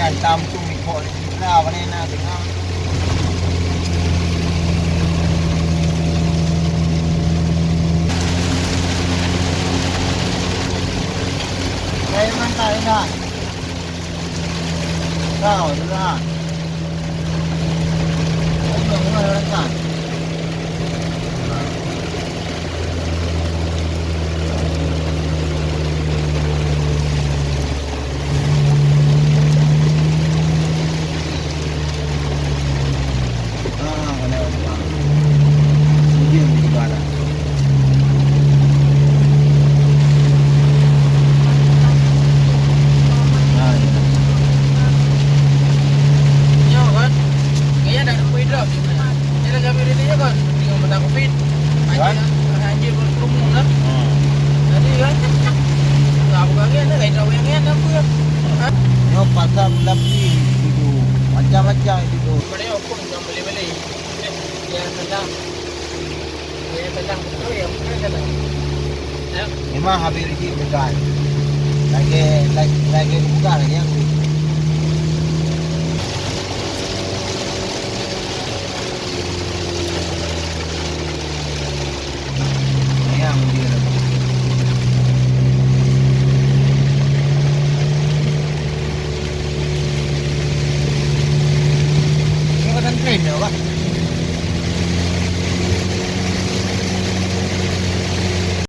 Yan, tampung ikut ni lah, mana nak tengok. Đây mang tay nè. Sao rồi ra? Ông đừng có lên cả. Pasal lebih itu macam-macam itu. Mereka pun yang beli-beli. Yang sedang betul ya, bukan sedang. Memang habis rezeki bukan. Lagi bukan lagi yang